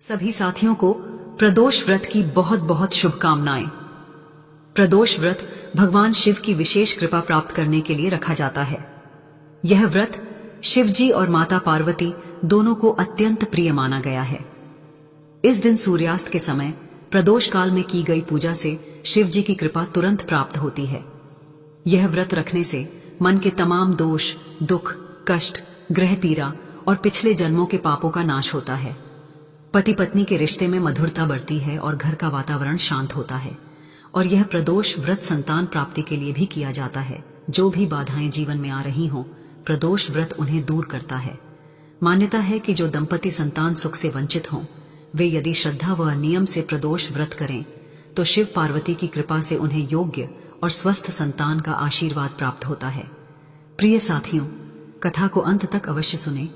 सभी साथियों को प्रदोष व्रत की बहुत बहुत शुभकामनाएं। प्रदोष व्रत भगवान शिव की विशेष कृपा प्राप्त करने के लिए रखा जाता है। यह व्रत शिव जी और माता पार्वती दोनों को अत्यंत प्रिय माना गया है। इस दिन सूर्यास्त के समय प्रदोष काल में की गई पूजा से शिव जी की कृपा तुरंत प्राप्त होती है। यह व्रत रखने से मन के तमाम दोष, दुख, कष्ट, ग्रह पीड़ा और पिछले जन्मों के पापों का नाश होता है। पति पत्नी के रिश्ते में मधुरता बढ़ती है और घर का वातावरण शांत होता है। और यह प्रदोष व्रत संतान प्राप्ति के लिए भी किया जाता है। जो भी बाधाएं जीवन में आ रही हों, प्रदोष व्रत उन्हें दूर करता है। मान्यता है कि जो दंपति संतान सुख से वंचित हों, वे यदि श्रद्धा व नियम से प्रदोष व्रत करें तो शिव पार्वती की कृपा से उन्हें योग्य और स्वस्थ संतान का आशीर्वाद प्राप्त होता है। प्रिय साथियों, कथा को अंत तक अवश्य सुने।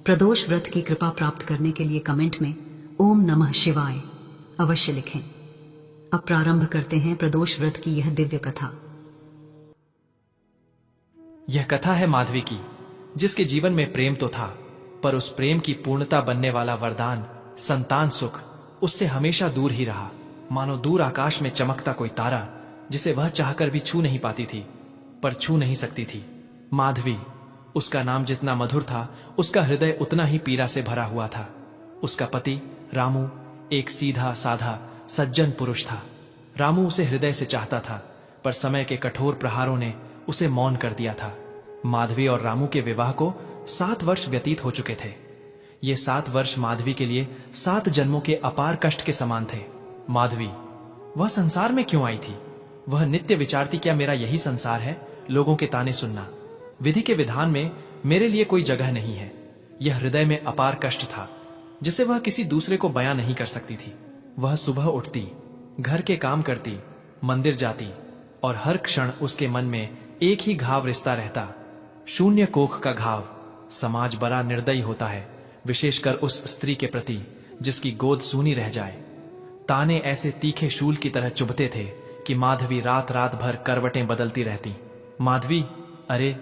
प्रदोष व्रत की कृपा प्राप्त करने के लिए कमेंट में ओम नमः शिवाय अवश्य लिखें। अब प्रारंभ करते हैं प्रदोष व्रत की यह दिव्य कथा। यह कथा है माधवी की, जिसके जीवन में प्रेम तो था, पर उस प्रेम की पूर्णता बनने वाला वरदान संतान सुख उससे हमेशा दूर ही रहा। मानो दूर आकाश में चमकता कोई तारा, जिसे वह चाहकर भी छू नहीं पाती थी, पर छू नहीं सकती थी। माधवी, उसका नाम जितना मधुर था, उसका हृदय उतना ही पीड़ा से भरा हुआ था। उसका पति रामू एक सीधा साधा सज्जन पुरुष था। रामू उसे हृदय से चाहता था, पर समय के कठोर प्रहारों ने उसे मौन कर दिया था। माधवी और रामू के विवाह को 7 वर्ष व्यतीत हो चुके थे। ये 7 वर्ष माधवी के लिए 7 जन्मों के अपार कष्ट के समान थे। माधवी, वह संसार में क्यों आई थी? वह नित्य विचारती, क्या मेरा यही संसार है? लोगों के ताने सुनना, विधि के विधान में मेरे लिए कोई जगह नहीं है। यह हृदय में अपार कष्ट था, जिसे वह किसी दूसरे को बयां नहीं कर सकती थी। वह सुबह उठती, घर के काम करती, मंदिर जाती, और हर क्षण उसके मन में एक ही घाव रिश्ता रहता, शून्य कोख का घाव। समाज बड़ा निर्दयी होता है, विशेषकर उस स्त्री के प्रति जिसकी गोद सूनी रह जाए। ताने ऐसे तीखे शूल की तरह चुभते थे कि माधवी रात रात भर करवटें बदलती रहती। माधवी, अरे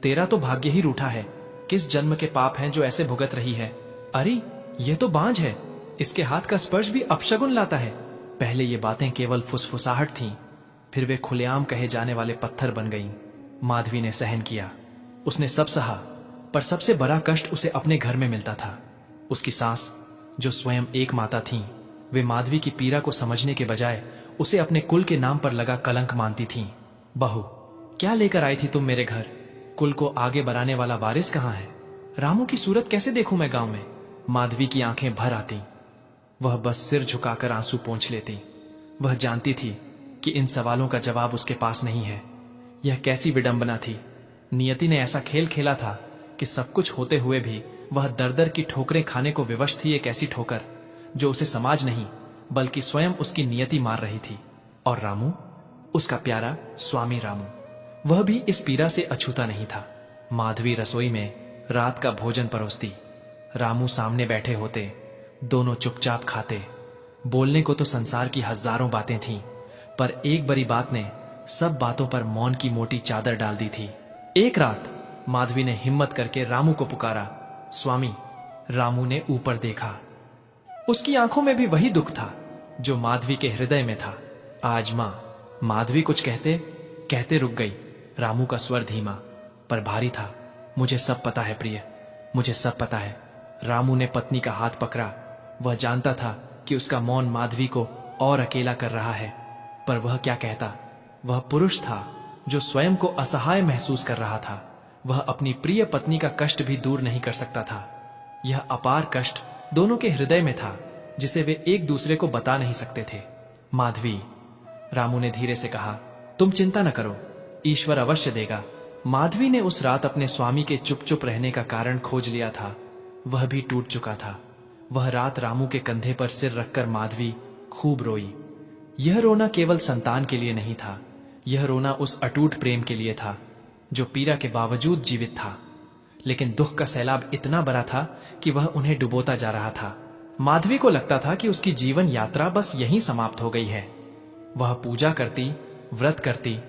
तेरा तो भाग्य ही रूठा है। किस जन्म के पाप हैं जो ऐसे भुगत रही है? अरे ये तो बांझ है, इसके हाथ का स्पर्श भी अपशगुन लाता है। पहले ये बातें केवल फुसफुसाहट थीं, फिर वे खुलेआम कहे जाने वाले पत्थर बन गईं। माधवी ने सहन किया, उसने सब सहा, पर सबसे बड़ा कष्ट उसे अपने घर में मिलता था। उसकी सास, जो स्वयं एक माता थीं, वे माधवी की पीड़ा को समझने के बजाय उसे अपने कुल के नाम पर लगा कलंक मानती थीं। बहू, क्या लेकर आई थी तुम मेरे घर? कुल को आगे बढ़ाने वाला वारिस कहाँ है? रामू की सूरत कैसे देखूं मैं गांव में? माधवी की आंखें भर आती। वह बस सिर झुकाकर आंसू पोंछ लेती। वह जानती थी कि इन सवालों का जवाब उसके पास नहीं है। यह कैसी विडंबना थी! नियति ने ऐसा खेल खेला था कि सब कुछ होते हुए भी वह दर दर की ठोकरें खाने को विवश थी। एक ऐसी ठोकर जो उसे समाज नहीं, बल्कि स्वयं उसकी नियति मार रही थी। और रामू, उसका प्यारा स्वामी रामू, वह भी इस पीड़ा से अछूता नहीं था। माधवी रसोई में रात का भोजन परोसती, रामू सामने बैठे होते, दोनों चुपचाप खाते। बोलने को तो संसार की हजारों बातें थीं, पर एक बड़ी बात ने सब बातों पर मौन की मोटी चादर डाल दी थी। एक रात माधवी ने हिम्मत करके रामू को पुकारा, स्वामी। रामू ने ऊपर देखा, उसकी आंखों में भी वही दुख था जो माधवी के हृदय में था। आज मां, माधवी कुछ कहते कहते रुक गई। रामू का स्वर धीमा पर भारी था। मुझे सब पता है प्रिय, मुझे सब पता है। रामू ने पत्नी का हाथ पकड़ा। वह जानता था कि उसका मौन माधवी को और अकेला कर रहा है, पर वह क्या कहता? वह पुरुष था जो स्वयं को असहाय महसूस कर रहा था। वह अपनी प्रिय पत्नी का कष्ट भी दूर नहीं कर सकता था। यह अपार कष्ट दोनों के हृदय में था, जिसे वे एक दूसरे को बता नहीं सकते थे। माधवी, रामू ने धीरे से कहा, तुम चिंता न करो, ईश्वर अवश्य देगा। माधवी ने उस रात अपने स्वामी के चुप चुप रहने का कारण खोज लिया था। वह भी टूट चुका था। वह रात रामू के कंधे पर सिर रखकर माधवी खूब रोई। यह रोना केवल संतान के लिए नहीं था, यह रोना उस अटूट प्रेम के लिए था जो पीड़ा के बावजूद जीवित था। लेकिन दुख का सैलाब इतना बड़ा था कि वह उन्हें डुबोता जा रहा था। माधवी को लगता था कि उसकी जीवन यात्रा बस यहीं समाप्त हो गई है। वह पूजा करती, व्रत करती,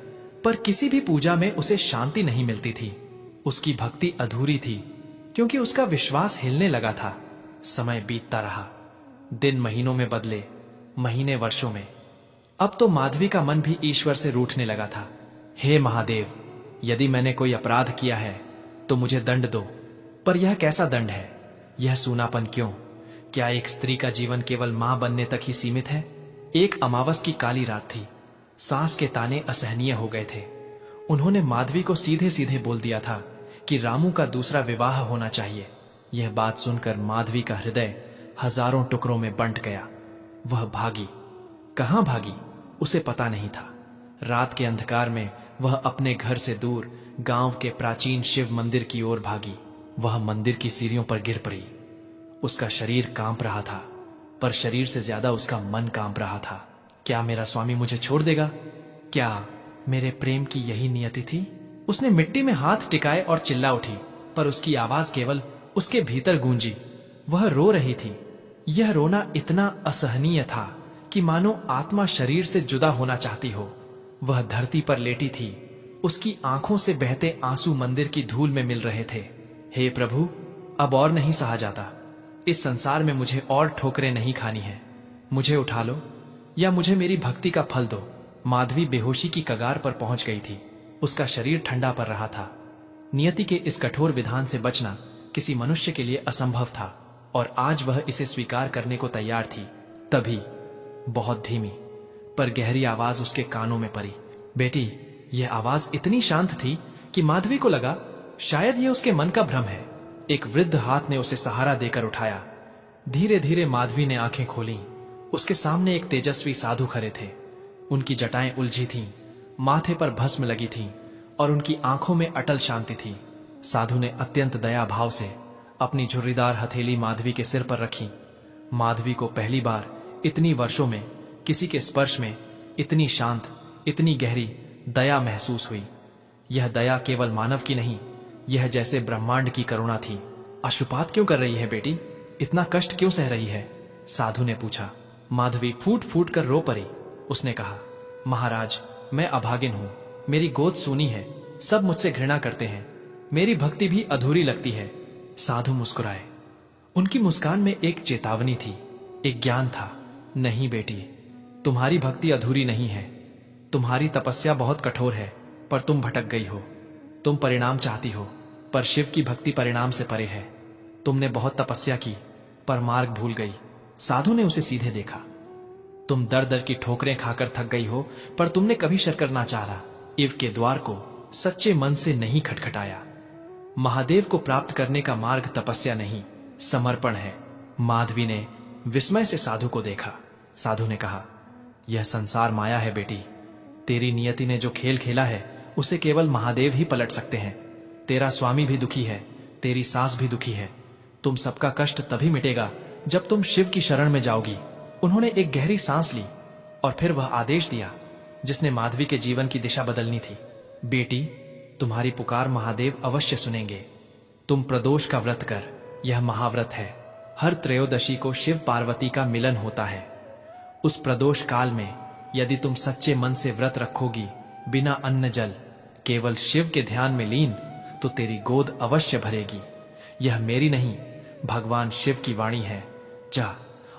पर किसी भी पूजा में उसे शांति नहीं मिलती थी। उसकी भक्ति अधूरी थी, क्योंकि उसका विश्वास हिलने लगा था। समय बीतता रहा, दिन महीनों में बदले, महीने वर्षों में। अब तो माधवी का मन भी ईश्वर से रूठने लगा था। हे महादेव, यदि मैंने कोई अपराध किया है तो मुझे दंड दो, पर यह कैसा दंड है? यह सूनापन क्यों? क्या एक स्त्री का जीवन केवल मां बनने तक ही सीमित है? एक अमावस की काली रात थी। सास के ताने असहनीय हो गए थे। उन्होंने माधवी को सीधे सीधे बोल दिया था कि रामू का दूसरा विवाह होना चाहिए। यह बात सुनकर माधवी का हृदय हजारों टुकड़ों में बंट गया। वह भागी। कहां भागी उसे पता नहीं था। रात के अंधकार में वह अपने घर से दूर गांव के प्राचीन शिव मंदिर की ओर भागी। वह मंदिर की सीढ़ियों पर गिर पड़ी। उसका शरीर कांप रहा था, पर शरीर से ज्यादा उसका मन कांप रहा था। क्या मेरा स्वामी मुझे छोड़ देगा? क्या मेरे प्रेम की यही नियति थी? उसने मिट्टी में हाथ टिकाए और चिल्ला उठी, पर उसकी आवाज केवल उसके भीतर गूंजी। वह रो रही थी। यह रोना इतना असहनीय था कि मानो आत्मा शरीर से जुदा होना चाहती हो। वह धरती पर लेटी थी। उसकी आंखों से बहते आंसू मंदिर की धूल में मिल रहे थे। हे प्रभु, अब और नहीं सहा जाता। इस संसार में मुझे और ठोकरें नहीं खानी है। मुझे उठा लो या मुझे मेरी भक्ति का फल दो। माधवी बेहोशी की कगार पर पहुंच गई थी। उसका शरीर ठंडा पड़ रहा था। नियति के इस कठोर विधान से बचना किसी मनुष्य के लिए असंभव था, और आज वह इसे स्वीकार करने को तैयार थी। तभी बहुत धीमी पर गहरी आवाज उसके कानों में पड़ी। बेटी। यह आवाज इतनी शांत थी कि माधवी को लगा शायद यह उसके मन का भ्रम है। एक वृद्ध हाथ ने उसे सहारा देकर उठाया। धीरे धीरे माधवी ने आंखें खोलीं। उसके सामने एक तेजस्वी साधु खड़े थे। उनकी जटाएं उलझी थीं, माथे पर भस्म लगी थीं और उनकी आंखों में अटल शांति थी। साधु ने अत्यंत दया भाव से अपनी झुर्रीदार हथेली माधवी के सिर पर रखी। माधवी को पहली बार इतनी वर्षों में किसी के स्पर्श में इतनी शांत, इतनी गहरी दया महसूस हुई। यह दया केवल मानव की नहीं, यह जैसे ब्रह्मांड की करुणा थी। अश्रुपात क्यों कर रही है बेटी? इतना कष्ट क्यों सह रही है? साधु ने पूछा। माधवी फूट फूट कर रो पड़ी। उसने कहा, महाराज, मैं अभागिन हूं। मेरी गोद सूनी है। सब मुझसे घृणा करते हैं। मेरी भक्ति भी अधूरी लगती है। साधु मुस्कुराए। उनकी मुस्कान में एक चेतावनी थी, एक ज्ञान था। नहीं बेटी, तुम्हारी भक्ति अधूरी नहीं है। तुम्हारी तपस्या बहुत कठोर है, पर तुम भटक गई हो। तुम परिणाम चाहती हो, पर शिव की भक्ति परिणाम से परे है। तुमने बहुत तपस्या की, पर मार्ग भूल गई। साधु ने उसे सीधे देखा। तुम दर दर की ठोकरें खाकर थक गई हो, पर तुमने कभी शर्कर ना चाहा। शिव के द्वार को सच्चे मन से नहीं खटखटाया। महादेव को प्राप्त करने का मार्ग तपस्या नहीं, समर्पण है। माधवी ने विस्मय से साधु को देखा। साधु ने कहा, यह संसार माया है बेटी। तेरी नियति ने जो खेल खेला है उसे केवल महादेव ही पलट सकते हैं। तेरा स्वामी भी दुखी है, तेरी सास भी दुखी है। तुम सबका कष्ट तभी मिटेगा जब तुम शिव की शरण में जाओगी। उन्होंने एक गहरी सांस ली और फिर वह आदेश दिया जिसने माधवी के जीवन की दिशा बदलनी थी। बेटी, तुम्हारी पुकार महादेव अवश्य सुनेंगे। तुम प्रदोष का व्रत कर। यह महाव्रत है। हर त्रयोदशी को शिव पार्वती का मिलन होता है। उस प्रदोष काल में यदि तुम सच्चे मन से व्रत रखोगी, बिना अन्न जल, केवल शिव के ध्यान में लीन, तो तेरी गोद अवश्य भरेगी। यह मेरी नहीं, भगवान शिव की वाणी है। जा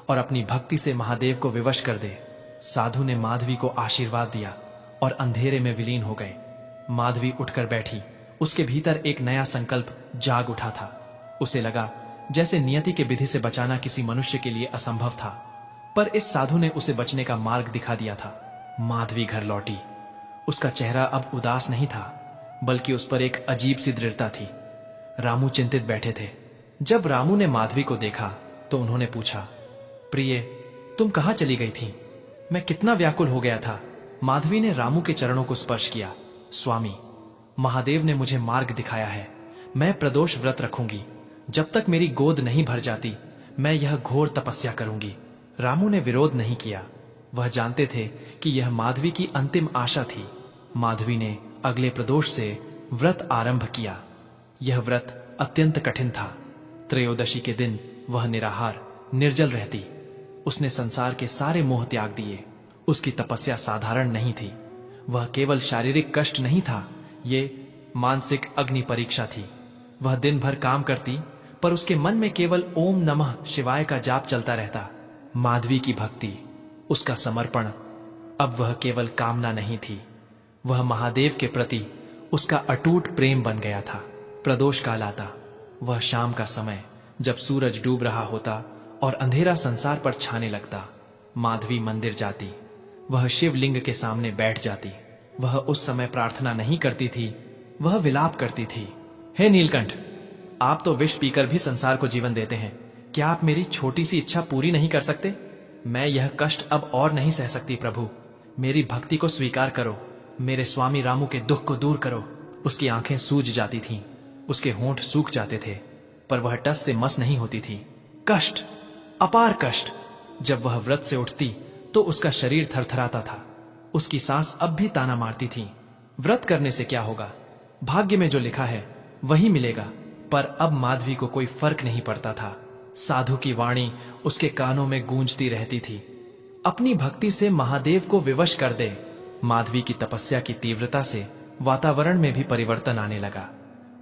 और अपनी भक्ति से महादेव को विवश कर दे। साधु ने माधवी को आशीर्वाद दिया और अंधेरे में विलीन हो गए। माधवी उठकर बैठी। उसके भीतर एक नया संकल्प जाग उठा था। उसे लगा जैसे नियति के विधि से बचाना किसी मनुष्य के लिए असंभव था, पर इस साधु ने उसे बचने का मार्ग दिखा दिया था। माधवी घर लौटी। उसका चेहरा अब उदास नहीं था, बल्कि उस पर एक अजीब सी दृढ़ता थी। रामू चिंतित बैठे थे। जब रामू ने माधवी को देखा तो उन्होंने पूछा, प्रिय, तुम कहां चली गई थी? मैं कितना व्याकुल हो गया था। माधवी ने रामू के चरणों को स्पर्श किया। स्वामी, महादेव ने मुझे मार्ग दिखाया है। मैं प्रदोष व्रत रखूंगी। जब तक मेरी गोद नहीं भर जाती, मैं यह घोर तपस्या करूंगी। रामू ने विरोध नहीं किया। वह जानते थे कि यह माधवी की अंतिम आशा थी। माधवी ने अगले प्रदोष से व्रत आरंभ किया। यह व्रत अत्यंत कठिन था। त्रयोदशी के दिन वह निराहार, निर्जल रहती। उसने संसार के सारे मोह त्याग दिए। उसकी तपस्या साधारण नहीं थी। वह केवल शारीरिक कष्ट नहीं था, ये मानसिक अग्नि परीक्षा थी। वह दिन भर काम करती, पर उसके मन में केवल ओम नमः शिवाय का जाप चलता रहता। माधवी की भक्ति, उसका समर्पण, अब वह केवल कामना नहीं थी, वह महादेव के प्रति उसका अटूट प्रेम बन गया था। प्रदोष काल आता, वह शाम का समय, जब सूरज डूब रहा होता और अंधेरा संसार पर छाने लगता। माधवी मंदिर जाती, वह शिवलिंग के सामने बैठ जाती। वह उस समय प्रार्थना नहीं करती थी, वह विलाप करती थी। हे नीलकंठ, आप तो विष पीकर भी संसार को जीवन देते हैं, क्या आप मेरी छोटी सी इच्छा पूरी नहीं कर सकते? मैं यह कष्ट अब और नहीं सह सकती प्रभु, मेरी भक्ति को स्वीकार करो, मेरे स्वामी रामू के दुख को दूर करो। उसकी आंखें सूज जाती थीं, उसके होंठ सूख जाते थे, पर वह टस से मस नहीं होती थी। कष्ट, अपार कष्ट। जब वह व्रत से उठती तो उसका शरीर थरथराता था, उसकी सांस अब भी ताना मारती थी। व्रत करने से क्या होगा, भाग्य में जो लिखा है वही मिलेगा। पर अब माधवी को कोई फर्क नहीं पड़ता था। साधु की वाणी उसके कानों में गूंजती रहती थी, अपनी भक्ति से महादेव को विवश कर दे। माधवी की तपस्या की तीव्रता से वातावरण में भी परिवर्तन आने लगा।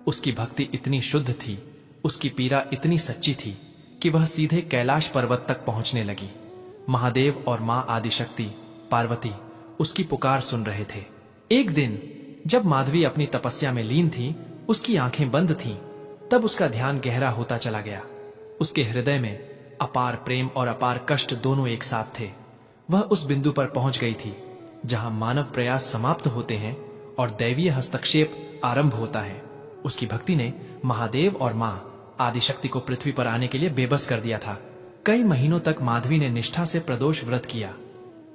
उसकी भक्ति इतनी शुद्ध थी, उसकी पीड़ा इतनी सच्ची थी कि वह सीधे कैलाश पर्वत तक पहुंचने लगी। महादेव और मां आदिशक्ति पार्वती उसकी पुकार सुन रहे थे। एक दिन जब माधवी अपनी तपस्या में लीन थी, उसकी आंखें बंद थीं, तब उसका ध्यान गहरा होता चला गया। उसके हृदय में अपार प्रेम और अपार कष्ट दोनों एक साथ थे। वह उस बिंदु पर पहुंच गई थी जहां मानव प्रयास समाप्त होते हैं और दैवीय हस्तक्षेप आरंभ होता है। उसकी भक्ति ने महादेव और मां आदिशक्ति को पृथ्वी पर आने के लिए बेबस कर दिया था। कई महीनों तक माधवी ने निष्ठा से प्रदोष व्रत किया।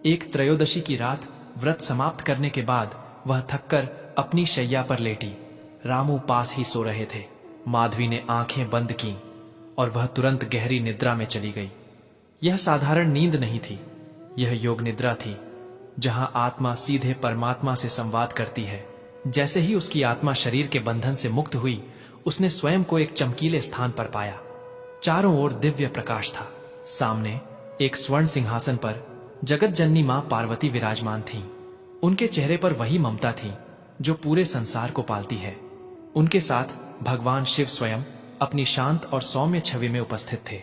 एक त्रयोदशी की रात व्रत समाप्त करने के बाद वह थककर अपनी शैया पर लेटी। रामू पास ही सो रहे थे। माधवी ने आंखें बंद की और वह तुरंत गहरी निद्रा में चली गई। यह साधारण नींद नहीं थी, यह योग निद्रा थी, जहां आत्मा सीधे परमात्मा से संवाद करती है। जैसे ही उसकी आत्मा शरीर के बंधन से मुक्त हुई, उसने स्वयं को एक चमकीले स्थान पर पाया। चारों ओर दिव्य प्रकाश था। सामने एक स्वर्ण सिंहासन पर जगत जननी मां पार्वती विराजमान थीं। उनके चेहरे पर वही ममता थी जो पूरे संसार को पालती है। उनके साथ भगवान शिव स्वयं अपनी शांत और सौम्य छवि में उपस्थित थे।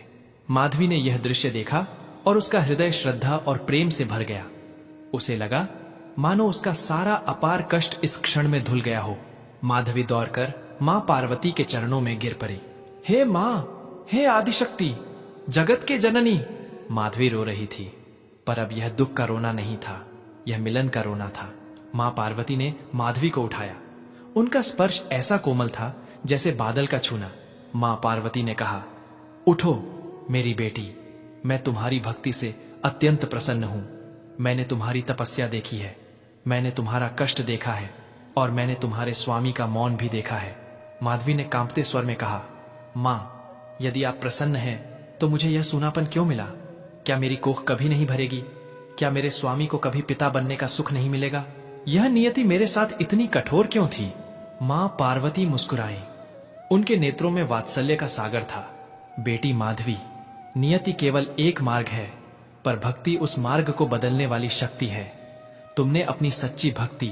माधवी ने यह दृश्य देखा और उसका हृदय श्रद्धा और प्रेम से भर गया। उसे लगा मानो उसका सारा अपार कष्ट इस क्षण में धुल गया हो। माधवी दौड़कर मां पार्वती के चरणों में गिर पड़ी। हे मां, हे आदिशक्ति, जगत के जननी। माधवी रो रही थी, पर अब यह दुख का रोना नहीं था, यह मिलन का रोना था। मां पार्वती ने माधवी को उठाया। उनका स्पर्श ऐसा कोमल था जैसे बादल का छूना। मां पार्वती ने कहा, उठो मेरी बेटी, मैं तुम्हारी भक्ति से अत्यंत प्रसन्न हूं। मैंने तुम्हारी तपस्या देखी है, मैंने तुम्हारा कष्ट देखा है और मैंने तुम्हारे स्वामी का मौन भी देखा है। माधवी ने कांपते स्वर में कहा, मां, यदि आप प्रसन्न हैं तो मुझे यह सूनापन क्यों मिला? क्या मेरी कोख कभी नहीं भरेगी? क्या मेरे स्वामी को कभी पिता बनने का सुख नहीं मिलेगा? यह नियति मेरे साथ इतनी कठोर क्यों थी? मां पार्वती मुस्कुराई। उनके नेत्रों में वात्सल्य का सागर था। बेटी माधवी, नियति केवल एक मार्ग है, पर भक्ति उस मार्ग को बदलने वाली शक्ति है। तुमने अपनी सच्ची भक्ति,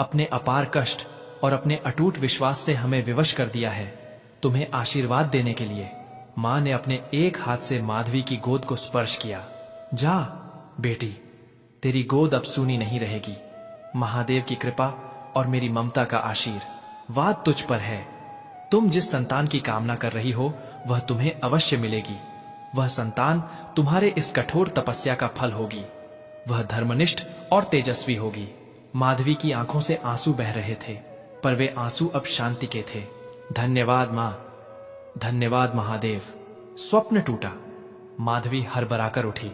अपने अपार कष्ट और अपने अटूट विश्वास से हमें विवश कर दिया है। तुम्हें आशीर्वाद देने के लिए मां ने अपने एक हाथ से माधवी की गोद को स्पर्श किया। जा बेटी, तेरी गोद अब सूनी नहीं रहेगी। महादेव की कृपा और मेरी ममता का आशीर्वाद तुझ पर है। तुम जिस संतान की कामना कर रही हो वह तुम्हें अवश्य मिलेगी। वह संतान तुम्हारे इस कठोर तपस्या का फल होगी। वह धर्मनिष्ठ और तेजस्वी होगी। माधवी की आंखों से आंसू बह रहे थे, पर वे आंसू अब शांति के थे। धन्यवाद मां, धन्यवाद महादेव। स्वप्न टूटा। माधवी हड़बड़ाकर उठी।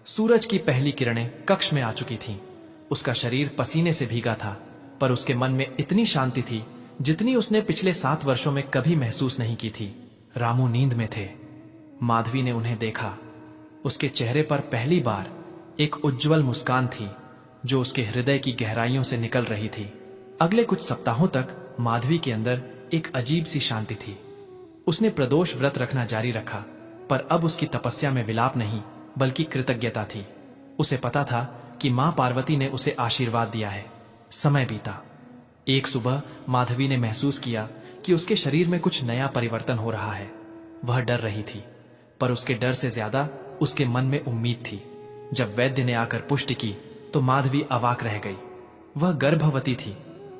सूरज की पहली किरणें कक्ष में आ चुकी थीं। उसका शरीर पसीने से भीगा था, पर उसके मन में इतनी शांति थी जितनी उसने पिछले 7 वर्षों में कभी महसूस नहीं की थी। रामू नींद में थे। माधवी ने उन्हें देखा। उसके चेहरे पर पहली बार एक उज्जवल मुस्कान थी जो उसके हृदय की गहराइयों से निकल रही थी। अगले कुछ सप्ताहों तक माधवी के अंदर एक अजीब सी शांति थी। उसने प्रदोष व्रत रखना जारी रखा, पर अब उसकी तपस्या में विलाप नहीं बल्कि कृतज्ञता थी। उसे पता था कि मां पार्वती ने उसे आशीर्वाद दिया है। समय बीता। एक सुबह माधवी ने महसूस किया कि उसके शरीर में कुछ नया परिवर्तन हो रहा है। वह डर रही थी, पर उसके डर से ज्यादा उसके मन में उम्मीद थी। जब वैद्य ने आकर पुष्टि की तो माधवी अवाक रह गई। वह गर्भवती थी,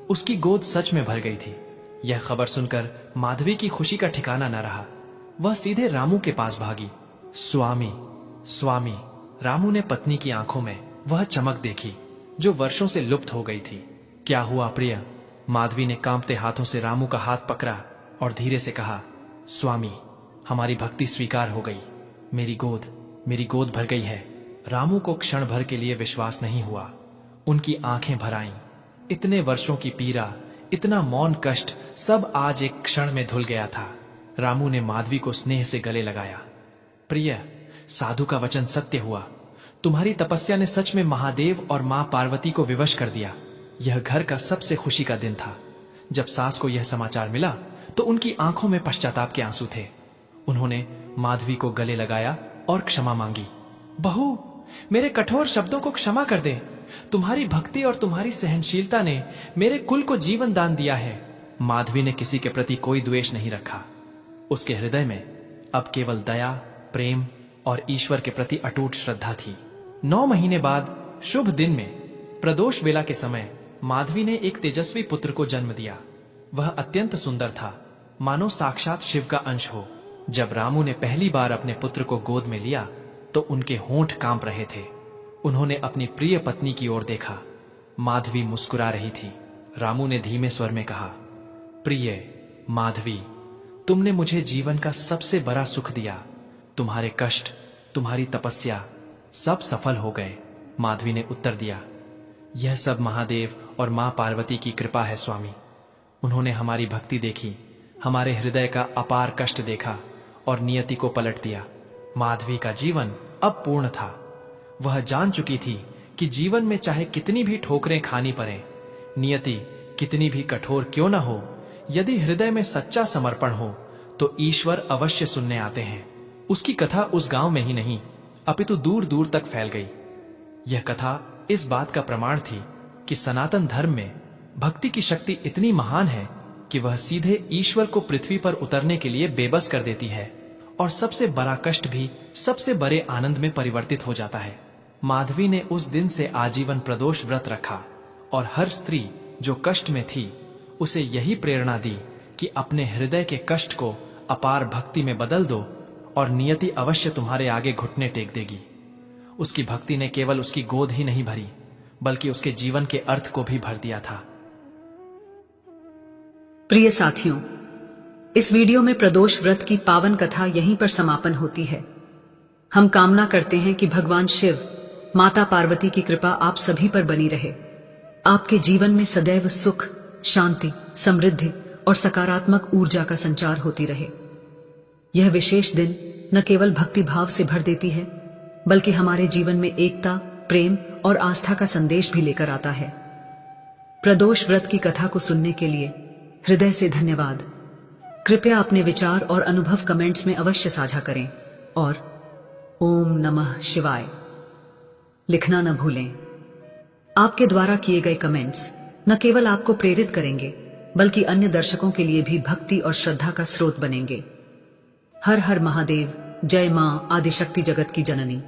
उसकी गोद सच में भर गई थी। यह खबर सुनकर माधवी की खुशी का ठिकाना न रहा। वह सीधे रामू के पास भागी। स्वामी, स्वामी। रामू ने पत्नी की आंखों में वह चमक देखी जो वर्षों से लुप्त हो गई थी। क्या हुआ प्रिय? माधवी ने कांपते हाथों से रामू का हाथ पकड़ा और धीरे से कहा, स्वामी, हमारी भक्ति स्वीकार हो गई। मेरी गोद भर गई है। रामू को क्षण भर के लिए विश्वास नहीं हुआ। उनकी आंखें भर आईं। इतने वर्षों की पीड़ा, इतना मौन कष्ट, सब आज एक क्षण में धुल गया था। रामू ने माधवी को स्नेह से गले लगाया। प्रिय, साधु का वचन सत्य हुआ। तुम्हारी तपस्या ने सच में महादेव और मां पार्वती को विवश कर दिया। यह घर का सबसे खुशी का दिन था। जब सास को यह समाचार मिला तो उनकी आंखों में पश्चाताप के आंसू थे। उन्होंने माधवी को गले लगाया और क्षमा मांगी। बहू, मेरे कठोर शब्दों को क्षमा कर दे। तुम्हारी भक्ति और तुम्हारी सहनशीलता ने मेरे कुल को जीवन दान दिया है। माधवी ने किसी के प्रति कोई द्वेष नहीं रखा। उसके हृदय में अब केवल दया, प्रेम और ईश्वर के प्रति अटूट श्रद्धा थी। 9 महीने बाद शुभ दिन में प्रदोष वेला के समय माधवी ने एक तेजस्वी पुत्र को जन्म दिया। वह अत्यंत सुंदर था, मानो साक्षात शिव का अंश हो। जब रामू ने पहली बार अपने पुत्र को गोद में लिया तो उनके होंठ कांप रहे थे। उन्होंने अपनी प्रिय पत्नी की ओर देखा। माधवी मुस्कुरा रही थी। रामू ने धीमे स्वर में कहा, प्रिय माधवी, तुमने मुझे जीवन का सबसे बड़ा सुख दिया। तुम्हारे कष्ट, तुम्हारी तपस्या सब सफल हो गए। माधवी ने उत्तर दिया, यह सब महादेव और मां पार्वती की कृपा है स्वामी। उन्होंने हमारी भक्ति देखी, हमारे हृदय का अपार कष्ट देखा और नियति को पलट दिया। माधवी का जीवन अब पूर्ण था। वह जान चुकी थी कि जीवन में चाहे कितनी भी ठोकरें खानी पड़े, नियति कितनी भी कठोर क्यों न हो, यदि हृदय में सच्चा समर्पण हो तो ईश्वर अवश्य सुनने आते हैं। उसकी कथा उस गांव में ही नहीं अपितु दूर दूर तक फैल गई। यह कथा इस बात का प्रमाण थी कि सनातन धर्म में भक्ति की शक्ति इतनी महान है कि वह सीधे ईश्वर को पृथ्वी पर उतरने के लिए बेबस कर देती है और सबसे बड़ा कष्ट भी सबसे बड़े आनंद में परिवर्तित हो जाता है। माधवी ने उस दिन से आजीवन प्रदोष व्रत रखा और हर स्त्री जो कष्ट में थी उसे यही प्रेरणा दी कि अपने हृदय के कष्ट को अपार भक्ति में बदल दो और नियति अवश्य तुम्हारे आगे घुटने टेक देगी। उसकी भक्ति ने केवल उसकी गोद ही नहीं भरी बल्कि उसके जीवन के अर्थ को भी भर दिया था। प्रिय साथियों, इस वीडियो में प्रदोष व्रत की पावन कथा यहीं पर समापन होती है। हम कामना करते हैं कि भगवान शिव, माता पार्वती की कृपा आप सभी पर बनी रहे। आपके जीवन में सदैव सुख, शांति, समृद्धि और सकारात्मक ऊर्जा का संचार होती रहे। यह विशेष दिन न केवल भक्ति भाव से भर देती है बल्कि हमारे जीवन में एकता, प्रेम और आस्था का संदेश भी लेकर आता है। प्रदोष व्रत की कथा को सुनने के लिए हृदय से धन्यवाद। कृपया अपने विचार और अनुभव कमेंट्स में अवश्य साझा करें और ओम नमः शिवाय लिखना न भूलें। आपके द्वारा किए गए कमेंट्स न केवल आपको प्रेरित करेंगे बल्कि अन्य दर्शकों के लिए भी भक्ति और श्रद्धा का स्रोत बनेंगे। हर हर महादेव। जय मां आदिशक्ति जगत की जननी।